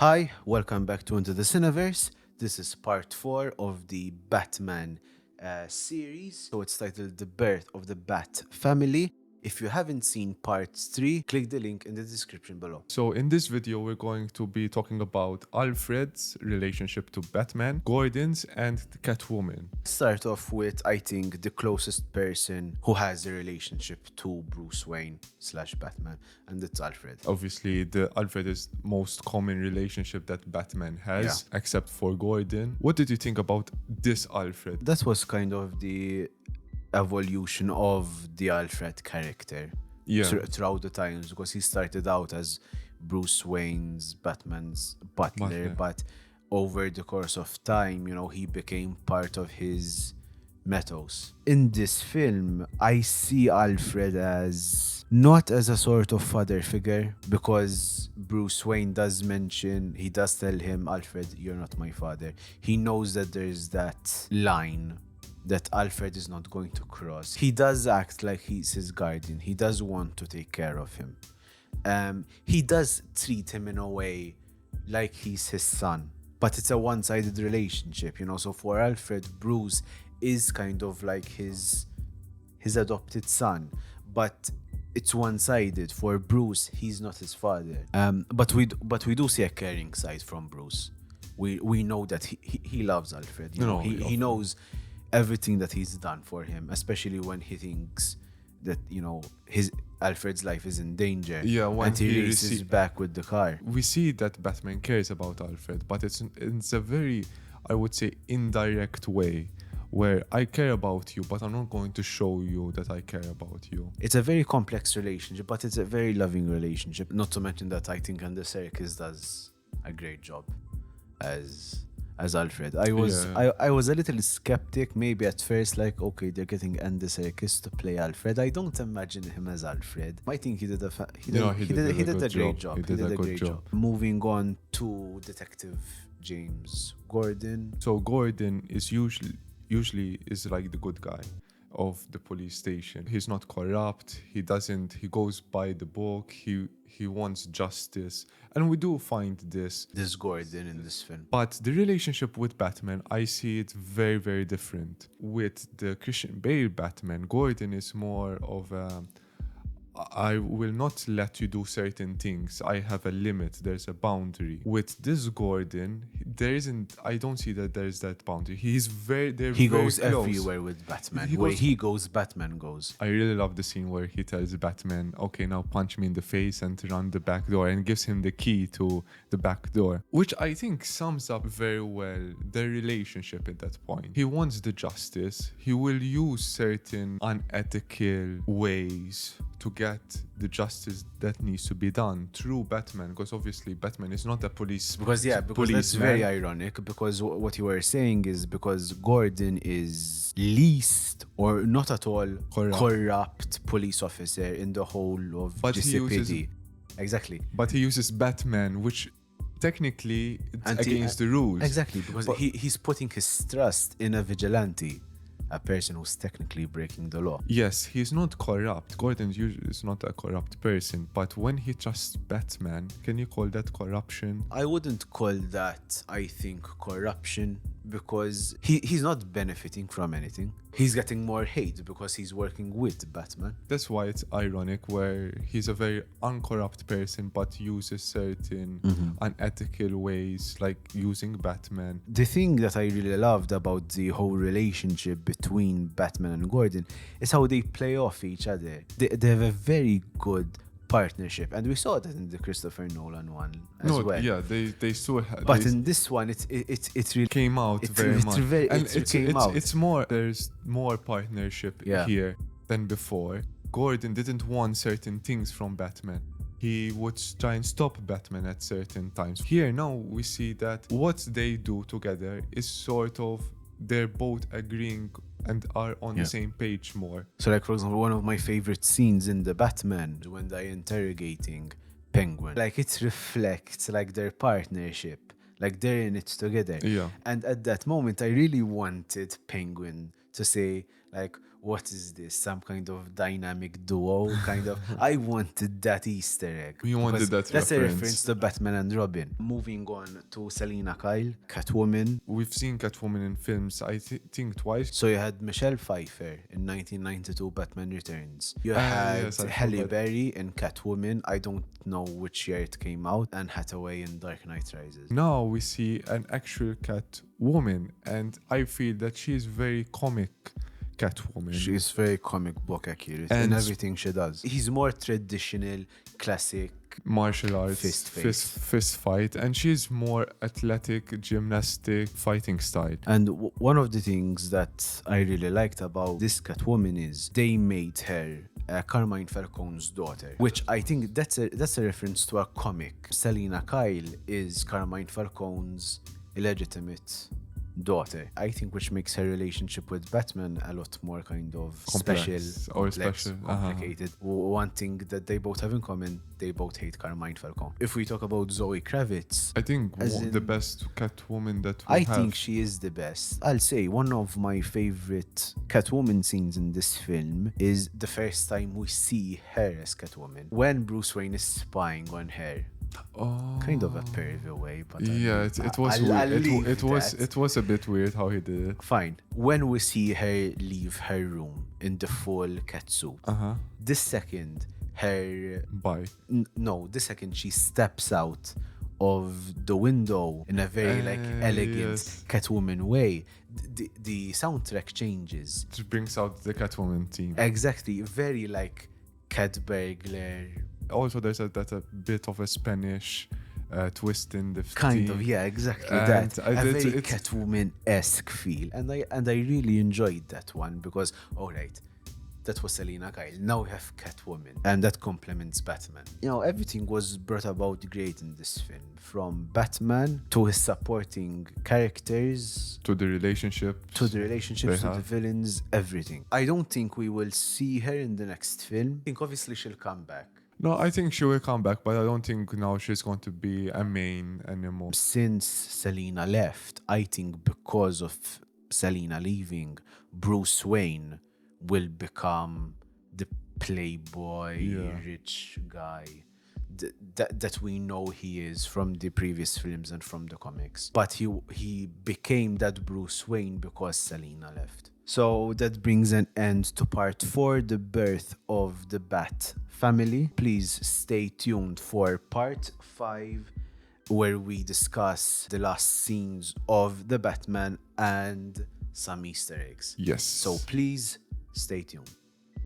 Hi, welcome back to Into the Cina-Verse. This is part 4 of the Batman series. So it's titled The Birth of the Bat Family. If you haven't seen part 3, click the link in the description below. So in this video, we're going to be talking about Alfred's relationship to Batman, Gordon's, and Catwoman. Start off with, I think, the closest person who has a relationship to Bruce Wayne / Batman, and it's Alfred. Obviously, the Alfred is most common relationship that Batman has, except for Gordon. What did you think about this Alfred? That was kind of the evolution of the Alfred character throughout the times, because he started out as Bruce Wayne's, Batman's butler, but over the course of time, he became part of his mythos. In this film, I see Alfred as not as a sort of father figure, because Bruce Wayne does tell him, Alfred, you're not my father. He knows that there's that line that Alfred is not going to cross. He does act like he's his guardian. He does want to take care of him. He does treat him in a way like he's his son, but it's a one-sided relationship, So for Alfred, Bruce is kind of like his adopted son, but it's one-sided. For Bruce, he's not his father. But we do see a caring side from Bruce. We know that he loves Alfred. He knows everything that he's done for him, especially when he thinks that his Alfred's life is in danger. When he races back with the car. We see that Batman cares about Alfred, but it's a very, I would say, indirect way, where I care about you, but I'm not going to show you that I care about you. It's a very complex relationship, but it's a very loving relationship. Not to mention that I think Andy Serkis does a great job as Alfred. I was a little skeptic maybe at first, like, okay, they're getting Andy Serkis to play Alfred. I don't imagine him as Alfred. I think he did a great job. Moving on to Detective James Gordon. So Gordon is usually is like the good guy of the police station. He's not corrupt. He goes by the book. He wants justice. And we do find this Gordon in this film. But the relationship with Batman, I see it very, very different. With the Christian Bale Batman, Gordon is more of I will not let you do certain things. I have a limit. There's a boundary. With this Gordon, I don't see that there's that boundary. He goes everywhere with Batman. Where he goes, Batman goes. I really love the scene where he tells Batman, okay, now punch me in the face and run the back door, and gives him the key to the back door, which I think sums up very well their relationship at that point. He wants the justice. He will use certain unethical ways to get the justice that needs to be done through Batman, because obviously Batman is not a police. Because that's very ironic, because what you were saying is because Gordon is least or not at all corrupt police officer in the whole of GCPD. Exactly. But he uses Batman, which technically it's against the rules. Exactly, because he's putting his trust in a vigilante, a person who's technically breaking the law. Yes, he's not corrupt. Gordon is not a corrupt person, but when he trusts Batman, can you call that corruption? I wouldn't call that, I think, corruption, because he's not benefiting from anything. He's getting more hate because he's working with Batman. That's why it's ironic, where he's a very uncorrupt person but uses certain unethical ways, like using Batman. The thing that I really loved about the whole relationship between Batman and Gordon is how they play off each other. They have a very good partnership, and we saw that in the Christopher Nolan one as well. Yeah, they still had. But in this one, it really came out very much. It's more. There's more partnership here than before. Gordon didn't want certain things from Batman. He would try and stop Batman at certain times. Here now we see that what they do together is sort of they're both agreeing and are on the same page more. So, like, for example, one of my favorite scenes in the Batman, when they're interrogating Penguin, like, it reflects like their partnership, like they're in it together. Yeah. And at that moment, I really wanted Penguin to say, Like, what is this? Some kind of dynamic duo, kind of. I wanted that Easter egg. You wanted that That's a reference reference. to Batman and Robin. Moving on to Selina Kyle, Catwoman. We've seen Catwoman in films, I think twice. So you had Michelle Pfeiffer in 1992 Batman Returns. You had yes, I Halle forgot. Berry in Catwoman. I don't know which year it came out. And Hathaway in Dark Knight Rises. Now we see an actual Catwoman, and I feel that she's very comic Catwoman. She's very comic book accurate in everything she does. He's more traditional, classic martial arts, fist fight, and she's more athletic, gymnastic, fighting style. And one of the things that I really liked about this Catwoman is they made her Carmine Falcone's daughter, which I think that's a reference to a comic. Selina Kyle is Carmine Falcone's illegitimate daughter, I think, which makes her relationship with Batman a lot more kind of complex, complicated. One thing that they both have in common, they both hate Carmine Falcone. If we talk about Zoe Kravitz, I think the best Catwoman that we have. I think she is the best. I'll say one of my favorite Catwoman scenes in this film is the first time we see her as Catwoman, when Bruce Wayne is spying on her. Kind of a pervy way, but yeah, it was weird. It was a bit weird how he did it. Fine. When we see her leave her room in the full catsuit, this second her this second she steps out of the window in a very elegant Catwoman way, the soundtrack changes. It brings out the Catwoman theme. Exactly, very Cat Burglar. Also, there's a bit of a Spanish twist in the kind of, yeah, exactly that. A very Catwoman-esque feel, and I really enjoyed that one because, all right, that was Selina Kyle. Now we have Catwoman, and that complements Batman. You know, everything was brought about great in this film, from Batman to his supporting characters, to the relationships, to the villains, everything. I don't think we will see her in the next film. I think obviously she'll come back. No, I think she will come back, but I don't think now she's going to be a main anymore. Since Selina left, I think because of Selina leaving, Bruce Wayne will become the playboy, rich guy that we know he is from the previous films and from the comics. But he became that Bruce Wayne because Selina left. So that brings an end to part 4, the birth of the Bat family. Please stay tuned for part 5, where we discuss the last scenes of the Batman and some Easter eggs. Yes. So please stay tuned.